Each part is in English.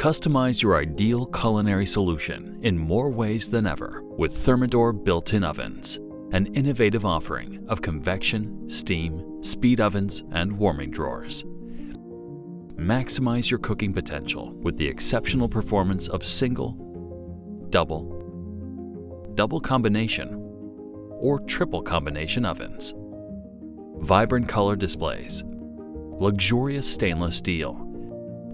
Customize your ideal culinary solution in more ways than ever with Thermador Built-in Ovens, an innovative offering of convection, steam, speed ovens, and warming drawers. Maximize your cooking potential with the exceptional performance of single, double combination, or triple combination ovens. Vibrant color displays, luxurious stainless steel,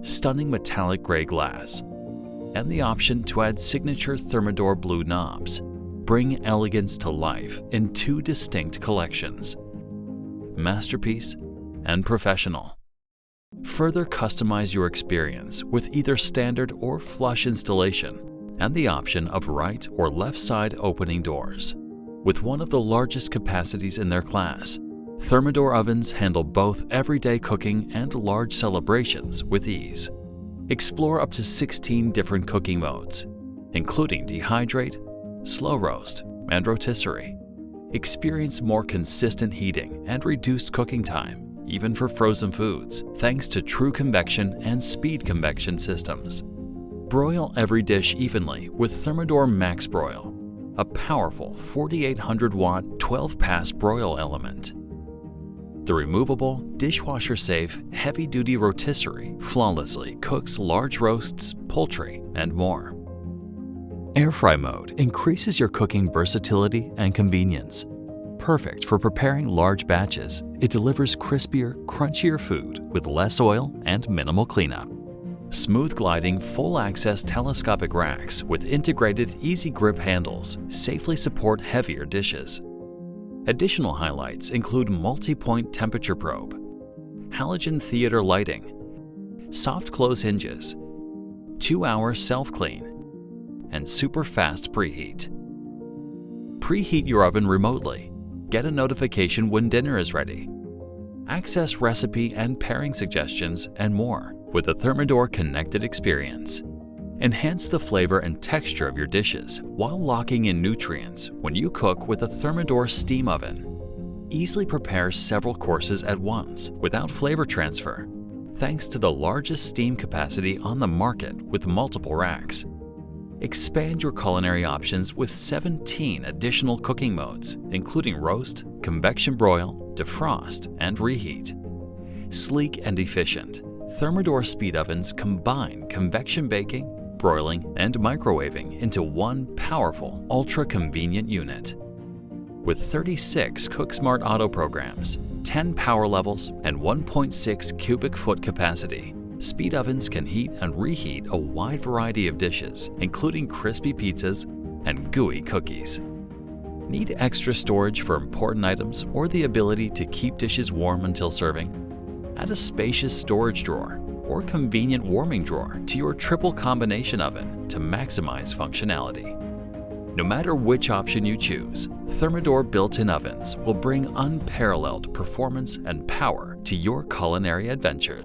stunning metallic gray glass, and the option to add signature Thermador blue knobs bring elegance to life in two distinct collections: Masterpiece and Professional. Further customize your experience with either standard or flush installation and the option of right or left side opening doors. With one of the largest capacities in their class, Thermador ovens handle both everyday cooking and large celebrations with ease. Explore up to 16 different cooking modes, including dehydrate, slow roast, and rotisserie. Experience more consistent heating and reduced cooking time, even for frozen foods, thanks to true convection and speed convection systems. Broil every dish evenly with Thermador Max Broil, a powerful 4,800-watt 12-pass broil element. The removable, dishwasher-safe, heavy-duty rotisserie flawlessly cooks large roasts, poultry, and more. Air fry mode increases your cooking versatility and convenience. Perfect for preparing large batches, it delivers crispier, crunchier food with less oil and minimal cleanup. Smooth gliding, full-access telescopic racks with integrated easy grip handles safely support heavier dishes. Additional highlights include multi-point temperature probe, halogen theater lighting, soft close hinges, 2-hour self-clean, and super fast preheat. Preheat your oven remotely. Get a notification when dinner is ready. Access recipe and pairing suggestions and more with the Thermador Connected Experience. Enhance the flavor and texture of your dishes while locking in nutrients when you cook with a Thermador steam oven. Easily prepare several courses at once without flavor transfer, thanks to the largest steam capacity on the market with multiple racks. Expand your culinary options with 17 additional cooking modes, including roast, convection broil, defrost, and reheat. Sleek and efficient, Thermador speed ovens combine convection baking, broiling, and microwaving into one powerful, ultra-convenient unit. With 36 CookSmart Auto Programs, 10 power levels, and 1.6 cubic foot capacity, speed ovens can heat and reheat a wide variety of dishes, including crispy pizzas and gooey cookies. Need extra storage for important items or the ability to keep dishes warm until serving? Add a spacious storage drawer or convenient warming drawer to your triple combination oven to maximize functionality. No matter which option you choose, Thermador Built-in Ovens will bring unparalleled performance and power to your culinary adventures.